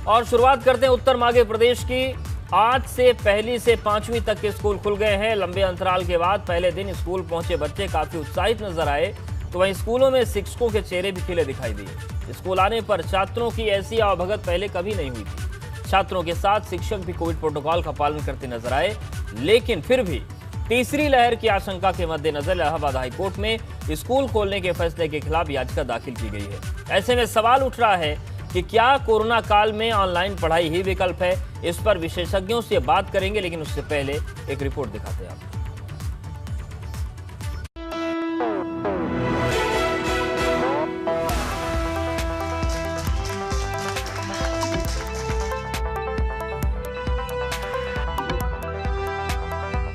और शुरुआत करते हैं उत्तर मध्य प्रदेश की। आज से पहली से पांचवीं तक के स्कूल खुल गए हैं। लंबे अंतराल के बाद पहले दिन स्कूल पहुंचे बच्चे काफी उत्साहित नजर आए, तो वहीं स्कूलों में शिक्षकों के चेहरे भी खिले दिखाई दिए। स्कूल आने पर छात्रों की ऐसी आवभगत पहले कभी नहीं हुई थी। छात्रों के साथ शिक्षक भी कोविड प्रोटोकॉल का पालन करते नजर आए, लेकिन फिर भी तीसरी लहर की आशंका के मद्देनजर इलाहाबाद हाईकोर्ट में स्कूल खोलने के फैसले के खिलाफ याचिका दाखिल की गई है। ऐसे में सवाल उठ रहा है कि क्या कोरोना काल में ऑनलाइन पढ़ाई ही विकल्प है। इस पर विशेषज्ञों से बात करेंगे, लेकिन उससे पहले एक रिपोर्ट दिखाते हैं आपको।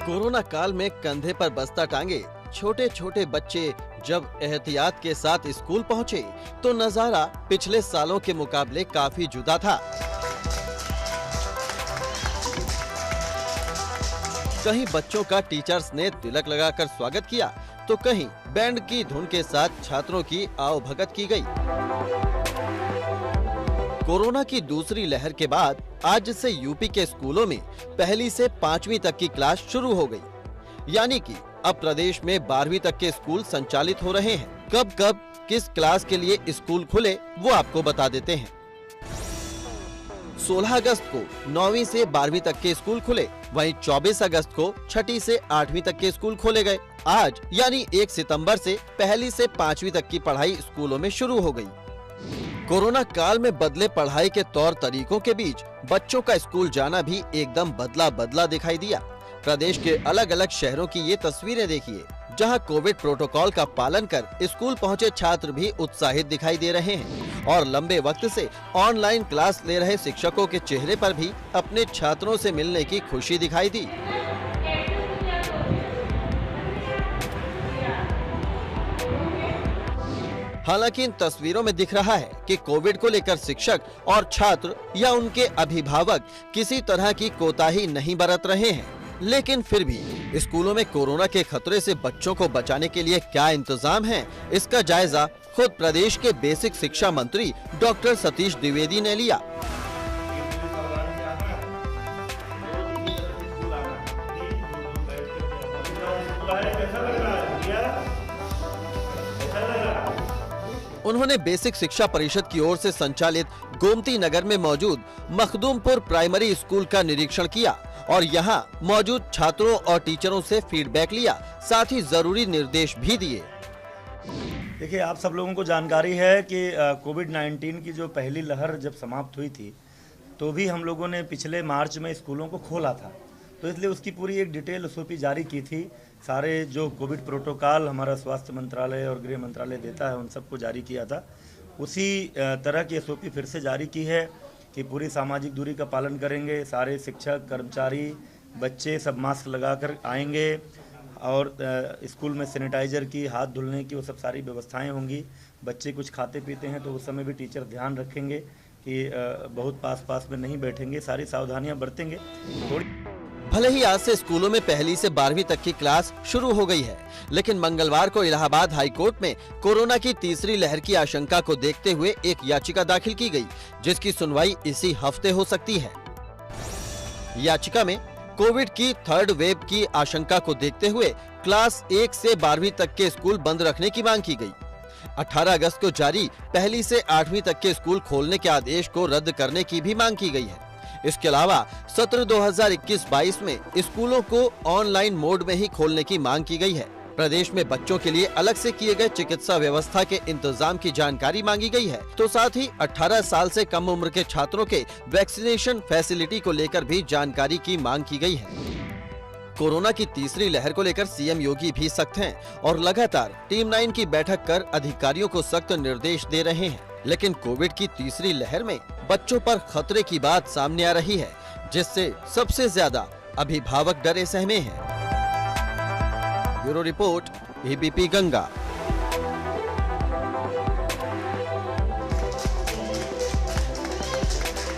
कोरोना काल में कंधे पर बस्ता टांगे छोटे छोटे बच्चे जब एहतियात के साथ स्कूल पहुंचे तो नजारा पिछले सालों के मुकाबले काफी जुदा था। कहीं बच्चों का टीचर्स ने तिलक लगाकर स्वागत किया, तो कहीं बैंड की धुन के साथ छात्रों की आवभगत की गई। कोरोना की दूसरी लहर के बाद आज से यूपी के स्कूलों में पहली से पांचवीं तक की क्लास शुरू हो गई। यानी कि अब प्रदेश में 12वीं तक के स्कूल संचालित हो रहे हैं। कब कब किस क्लास के लिए स्कूल खुले वो आपको बता देते हैं। 16 अगस्त को 9वीं से 12वीं तक के स्कूल खुले, वहीं 24 अगस्त को 6ठी से 8वीं तक के स्कूल खोले गए। आज यानी 1 सितंबर से पहली से 5वीं तक की पढ़ाई स्कूलों में शुरू हो गई। कोरोना काल में बदले पढ़ाई के तौर तरीकों के बीच बच्चों का स्कूल जाना भी एकदम बदला बदला दिखाई दिया। प्रदेश के अलग अलग शहरों की ये तस्वीरें देखिए, जहां कोविड प्रोटोकॉल का पालन कर स्कूल पहुंचे छात्र भी उत्साहित दिखाई दे रहे हैं और लंबे वक्त से ऑनलाइन क्लास ले रहे शिक्षकों के चेहरे पर भी अपने छात्रों से मिलने की खुशी दिखाई दी। हालांकि इन तस्वीरों में दिख रहा है कि कोविड को लेकर शिक्षक और छात्र या उनके अभिभावक किसी तरह की कोताही नहीं बरत रहे हैं। लेकिन फिर भी स्कूलों में कोरोना के खतरे से बच्चों को बचाने के लिए क्या इंतजाम है, इसका जायजा खुद प्रदेश के बेसिक शिक्षा मंत्री डॉक्टर सतीश द्विवेदी ने लिया। उन्होंने बेसिक शिक्षा परिषद की ओर से संचालित गोमती नगर में मौजूद मखदूमपुर प्राइमरी स्कूल का निरीक्षण किया और यहां मौजूद छात्रों और टीचरों से फीडबैक लिया, साथ ही जरूरी निर्देश भी दिए। देखिए, आप सब लोगों को जानकारी है कि कोविड-19 की जो पहली लहर जब समाप्त हुई थी तो भी हम लोगों ने पिछले मार्च में स्कूलों को खोला था, तो इसलिए उसकी पूरी एक डिटेल एसओपी जारी की थी। सारे जो कोविड प्रोटोकॉल हमारा स्वास्थ्य मंत्रालय और गृह मंत्रालय देता है उन सबको जारी किया था। उसी तरह की एसओपी फिर से जारी की है कि पूरी सामाजिक दूरी का पालन करेंगे, सारे शिक्षक, कर्मचारी, बच्चे सब मास्क लगाकर आएंगे और स्कूल में सैनिटाइजर की, हाथ धुलने की वो सब सारी व्यवस्थाएं होंगी। बच्चे कुछ खाते पीते हैं तो उस समय भी टीचर ध्यान रखेंगे कि बहुत पास में नहीं बैठेंगे, सारी सावधानियां बरतेंगे। भले ही आज से स्कूलों में पहली से 12वीं तक की क्लास शुरू हो गई है, लेकिन मंगलवार को इलाहाबाद हाईकोर्ट में कोरोना की तीसरी लहर की आशंका को देखते हुए एक याचिका दाखिल की गई, जिसकी सुनवाई इसी हफ्ते हो सकती है। याचिका में कोविड की थर्ड वेव की आशंका को देखते हुए क्लास 1 से 12वीं तक के स्कूल बंद रखने की मांग की गई। 18 अगस्त को जारी पहली से 8वीं तक के स्कूल खोलने के आदेश को रद्द करने की भी मांग की गई है। इसके अलावा सत्र 2021-22 में स्कूलों को ऑनलाइन मोड में ही खोलने की मांग की गई है। प्रदेश में बच्चों के लिए अलग से किए गए चिकित्सा व्यवस्था के इंतजाम की जानकारी मांगी गई है, तो साथ ही 18 साल से कम उम्र के छात्रों के वैक्सीनेशन फैसिलिटी को लेकर भी जानकारी की मांग की गई है। कोरोना की तीसरी लहर को लेकर सीएम योगी भी सख्त हैं और लगातार टीम 9 की बैठक कर अधिकारियों को सख्त निर्देश दे रहे हैं। लेकिन कोविड की तीसरी लहर में बच्चों पर खतरे की बात सामने आ रही है, जिससे सबसे ज्यादा अभिभावक डरे सहमे हैं। Bureau report, ABP Ganga.